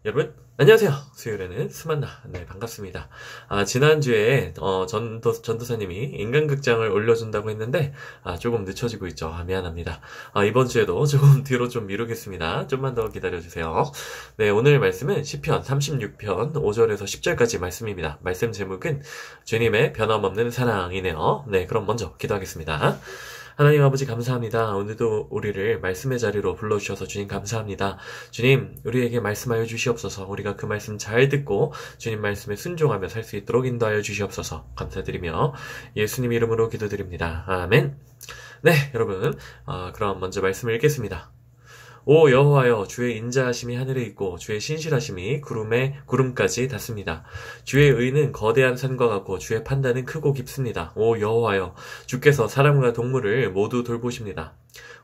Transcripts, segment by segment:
여러분 안녕하세요. 수요일에는 수만나. 네, 반갑습니다. 지난주에 전도사님이 인간극장을 올려준다고 했는데 조금 늦춰지고 있죠. 미안합니다. 이번 주에도 조금 뒤로 좀 미루겠습니다. 좀만 더 기다려주세요. 네, 오늘 말씀은 시편 36편 5절에서 10절까지 말씀입니다. 말씀 제목은 주님의 변함없는 사랑이네요. 네, 그럼 먼저 기도하겠습니다. 하나님 아버지 감사합니다. 오늘도 우리를 말씀의 자리로 불러주셔서 주님 감사합니다. 주님, 우리에게 말씀하여 주시옵소서. 우리가 그 말씀 잘 듣고 주님 말씀에 순종하며 살 수 있도록 인도하여 주시옵소서. 감사드리며 예수님 이름으로 기도드립니다. 아멘. 네, 여러분, 그럼 먼저 말씀을 읽겠습니다. 오 여호와여, 주의 인자하심이 하늘에 있고 주의 신실하심이 구름까지 닿습니다. 주의 의는 거대한 산과 같고 주의 판단은 크고 깊습니다. 오 여호와여, 주께서 사람과 동물을 모두 돌보십니다.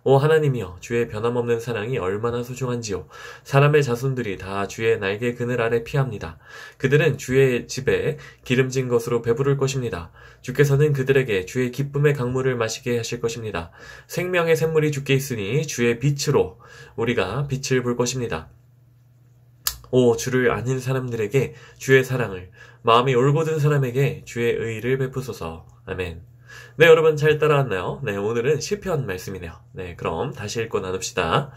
오 하나님이여, 주의 변함없는 사랑이 얼마나 소중한지요. 사람의 자손들이 다 주의 날개 그늘 아래 피합니다. 그들은 주의 집에 기름진 것으로 배부를 것입니다. 주께서는 그들에게 주의 기쁨의 강물을 마시게 하실 것입니다. 생명의 샘물이 주께 있으니 주의 빛으로 우리가 빛을 볼 것입니다. 오 주를 아는 사람들에게 주의 사랑을, 마음이 올곧은 사람에게 주의 의를 베푸소서. 아멘. 네, 여러분 잘 따라왔나요? 네, 오늘은 시편 말씀이네요. 네, 그럼 다시 읽고 나눕시다.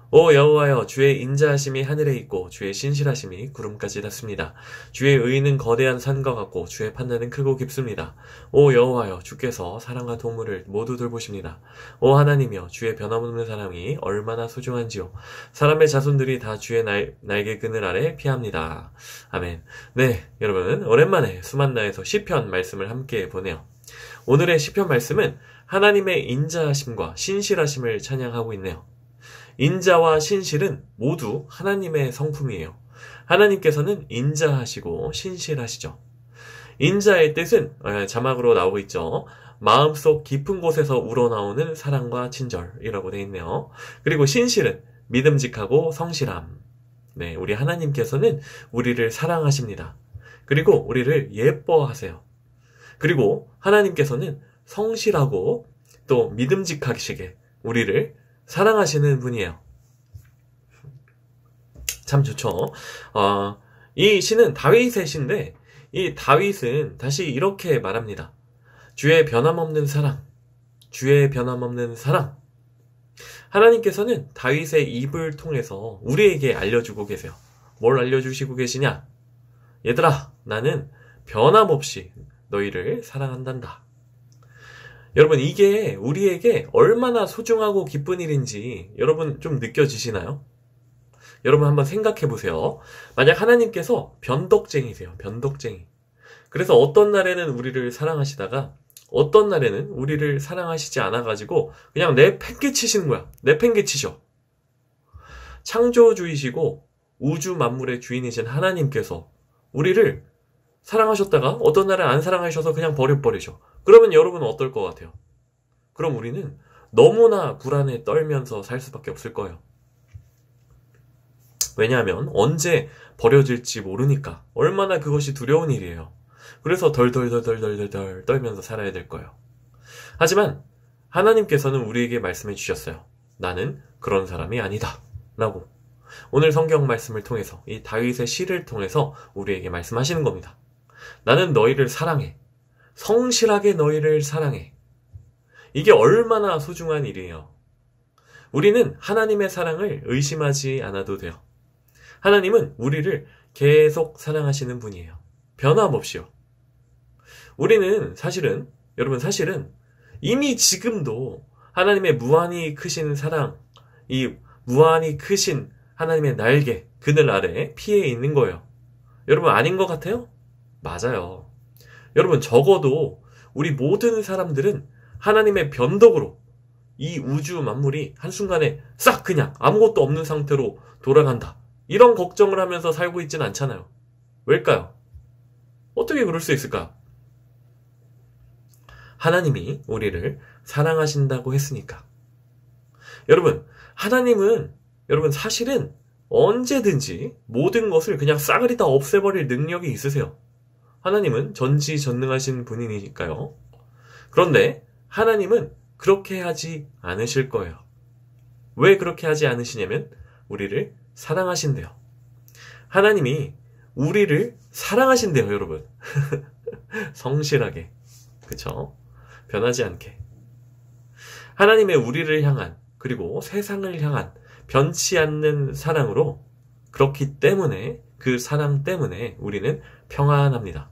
오 여호와여, 주의 인자하심이 하늘에 있고 주의 신실하심이 구름까지 닿습니다. 주의 의는 거대한 산과 같고 주의 판단은 크고 깊습니다. 오 여호와여, 주께서 사람과 동물을 모두 돌보십니다. 오 하나님이여, 주의 변함없는 사랑이 얼마나 소중한지요. 사람의 자손들이 다 주의 날개 그늘 아래 피합니다. 아멘. 네, 여러분 오랜만에 수만나에서 시편 말씀을 함께 보네요. 오늘의 시편 말씀은 하나님의 인자하심과 신실하심을 찬양하고 있네요. 인자와 신실은 모두 하나님의 성품이에요. 하나님께서는 인자하시고 신실하시죠. 인자의 뜻은 자막으로 나오고 있죠. 마음속 깊은 곳에서 우러나오는 사랑과 친절이라고 되어 있네요. 그리고 신실은 믿음직하고 성실함. 네, 우리 하나님께서는 우리를 사랑하십니다. 그리고 우리를 예뻐하세요. 그리고 하나님께서는 성실하고 또 믿음직하시게 우리를 사랑하시는 분이에요. 참 좋죠. 이 시는 다윗의 시인데 이 다윗은 다시 이렇게 말합니다. 주의 변함없는 사랑, 주의 변함없는 사랑. 하나님께서는 다윗의 입을 통해서 우리에게 알려주고 계세요. 뭘 알려주시고 계시냐? 얘들아, 나는 변함없이 너희를 사랑한단다. 여러분, 이게 우리에게 얼마나 소중하고 기쁜 일인지 여러분 좀 느껴지시나요? 여러분 한번 생각해 보세요. 만약 하나님께서 변덕쟁이세요. 변덕쟁이. 그래서 어떤 날에는 우리를 사랑하시다가 어떤 날에는 우리를 사랑하시지 않아가지고 그냥 내팽개치시는 거야. 내팽개치셔. 창조주이시고 우주 만물의 주인이신 하나님께서 우리를 사랑하셨다가 어떤 날은 안 사랑하셔서 그냥 버려버리셔. 그러면 여러분은 어떨 것 같아요? 그럼 우리는 너무나 불안에 떨면서 살 수밖에 없을 거예요. 왜냐하면 언제 버려질지 모르니까. 얼마나 그것이 두려운 일이에요. 그래서 덜덜덜덜덜덜 떨면서 살아야 될 거예요. 하지만 하나님께서는 우리에게 말씀해 주셨어요. 나는 그런 사람이 아니다 라고. 오늘 성경 말씀을 통해서, 이 다윗의 시를 통해서 우리에게 말씀하시는 겁니다. 나는 너희를 사랑해. 성실하게 너희를 사랑해. 이게 얼마나 소중한 일이에요. 우리는 하나님의 사랑을 의심하지 않아도 돼요. 하나님은 우리를 계속 사랑하시는 분이에요. 변함없이요. 우리는 여러분 사실은 이미 지금도 하나님의 무한히 크신 사랑, 이 무한히 크신 하나님의 날개, 그늘 아래 피해 있는 거예요. 여러분 아닌 것 같아요? 맞아요. 여러분 적어도 우리 모든 사람들은 하나님의 변덕으로 이 우주 만물이 한순간에 싹 그냥 아무것도 없는 상태로 돌아간다. 이런 걱정을 하면서 살고 있진 않잖아요. 왜일까요? 어떻게 그럴 수 있을까요? 하나님이 우리를 사랑하신다고 했으니까. 여러분, 하나님은 사실은 언제든지 모든 것을 그냥 싸그리 다 없애버릴 능력이 있으세요. 하나님은 전지전능하신 분이니까요. 그런데 하나님은 그렇게 하지 않으실 거예요. 왜 그렇게 하지 않으시냐면 우리를 사랑하신대요. 하나님이 우리를 사랑하신대요, 여러분. 성실하게. 그쵸? 변하지 않게. 하나님의 우리를 향한, 그리고 세상을 향한 변치 않는 사랑으로, 그렇기 때문에, 그 사랑 때문에 우리는 평안합니다.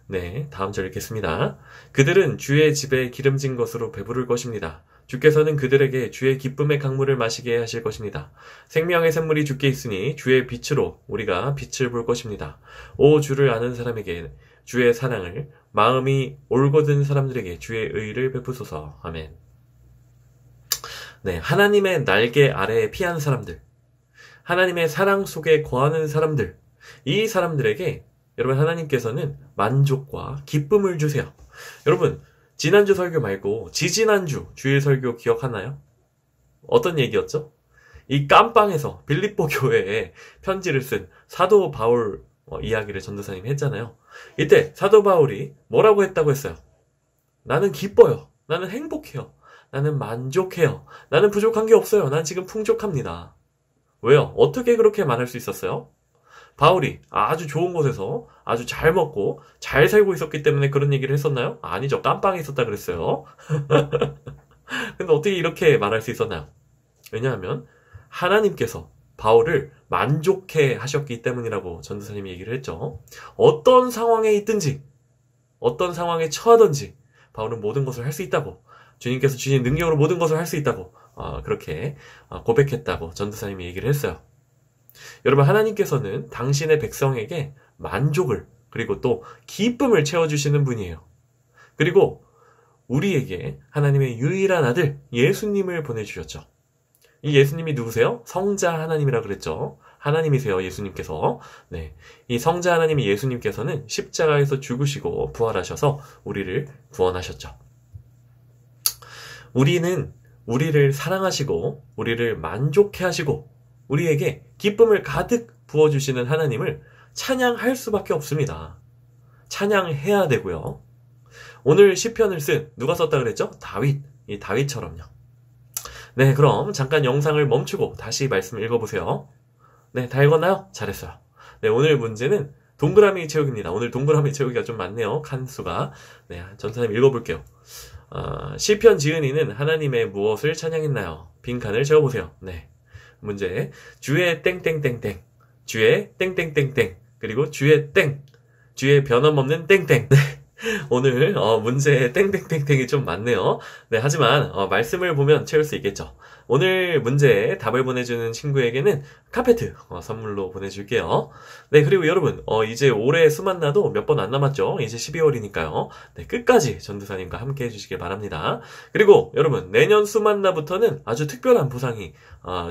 네, 다음 절 읽겠습니다. 그들은 주의 집에 기름진 것으로 배부를 것입니다. 주께서는 그들에게 주의 기쁨의 강물을 마시게 하실 것입니다. 생명의 샘물이 주께 있으니 주의 빛으로 우리가 빛을 볼 것입니다. 오 주를 아는 사람에게 주의 사랑을, 마음이 올곧은 사람들에게 주의 의를 베푸소서. 아멘. 네, 하나님의 날개 아래에 피한 사람들, 하나님의 사랑 속에 거하는 사람들, 이 사람들에게 여러분 하나님께서는 만족과 기쁨을 주세요. 여러분 지난주 설교 말고 지지난주 주일 설교 기억하나요? 어떤 얘기였죠? 이 깜빵에서 빌립보 교회에 편지를 쓴 사도 바울 이야기를 전도사님이 했잖아요. 이때 사도 바울이 뭐라고 했다고 했어요? 나는 기뻐요. 나는 행복해요. 나는 만족해요. 나는 부족한 게 없어요. 난 지금 풍족합니다. 왜요? 어떻게 그렇게 말할 수 있었어요? 바울이 아주 좋은 곳에서 아주 잘 먹고 잘 살고 있었기 때문에 그런 얘기를 했었나요? 아니죠. 깜빵에 있었다 그랬어요. 근데 어떻게 이렇게 말할 수 있었나요? 왜냐하면 하나님께서 바울을 만족해 하셨기 때문이라고 전도사님이 얘기를 했죠. 어떤 상황에 있든지, 어떤 상황에 처하든지 바울은 모든 것을 할 수 있다고, 주님께서 주신 능력으로 모든 것을 할 수 있다고 그렇게 고백했다고 전도사님이 얘기를 했어요. 여러분 하나님께서는 당신의 백성에게 만족을, 그리고 또 기쁨을 채워주시는 분이에요. 그리고 우리에게 하나님의 유일한 아들 예수님을 보내주셨죠. 이 예수님이 누구세요? 성자 하나님이라 그랬죠. 하나님이세요, 예수님께서. 네, 이 성자 하나님이 예수님께서는 십자가에서 죽으시고 부활하셔서 우리를 구원하셨죠. 우리는 우리를 사랑하시고 우리를 만족해 하시고 우리에게 기쁨을 가득 부어주시는 하나님을 찬양할 수밖에 없습니다. 찬양해야 되고요. 오늘 시편을 쓴 누가 썼다 그랬죠? 다윗. 이 다윗처럼요. 네, 그럼 잠깐 영상을 멈추고 다시 말씀 읽어보세요. 네, 다 읽었나요? 잘했어요. 네, 오늘 문제는 동그라미 채우기입니다. 오늘 동그라미 채우기가 좀 많네요. 칸수가. 네, 전사님 읽어볼게요. 시편 지은이는 하나님의 무엇을 찬양했나요? 빈칸을 채워보세요. 네. 문제. 주의 땡땡땡땡. 주의 땡땡땡땡. 그리고 주의 땡. 주의 변함없는 땡땡. 네. 오늘 문제에 땡땡땡땡이 좀 많네요. 네, 하지만 말씀을 보면 채울 수 있겠죠. 오늘 문제에 답을 보내주는 친구에게는 카페트 선물로 보내줄게요. 네, 그리고 여러분 이제 올해 수만나도 몇 번 안 남았죠. 이제 12월이니까요. 네, 끝까지 전도사님과 함께 해주시길 바랍니다. 그리고 여러분 내년 수만나부터는 아주 특별한 보상이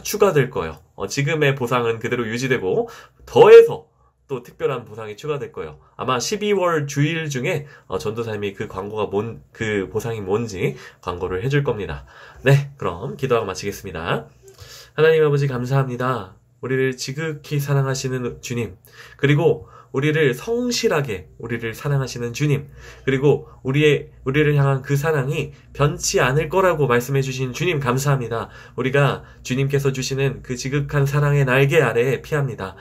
추가될 거예요. 지금의 보상은 그대로 유지되고 더해서 또 특별한 보상이 추가될 거예요. 아마 12월 주일 중에 전도사님이 그 그 보상이 뭔지 광고를 해줄 겁니다. 네, 그럼 기도하고 마치겠습니다. 하나님 아버지 감사합니다. 우리를 지극히 사랑하시는 주님, 그리고 우리를 성실하게 우리를 사랑하시는 주님, 그리고 우리를 향한 그 사랑이 변치 않을 거라고 말씀해 주신 주님 감사합니다. 우리가 주님께서 주시는 그 지극한 사랑의 날개 아래에 피합니다.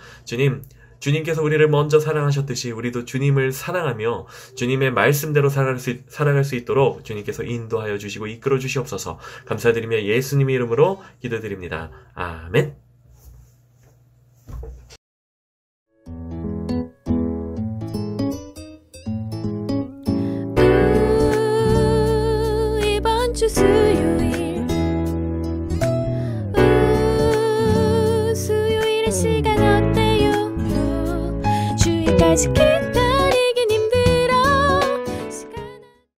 주님께서 우리를 먼저 사랑하셨듯이 우리도 주님을 사랑하며 주님의 말씀대로 살아갈 수 있도록 주님께서 인도하여 주시고 이끌어 주시옵소서. 감사드리며 예수님의 이름으로 기도드립니다. 아멘. 이번 주 수요일 수요일의 시간 어때요? 주일까지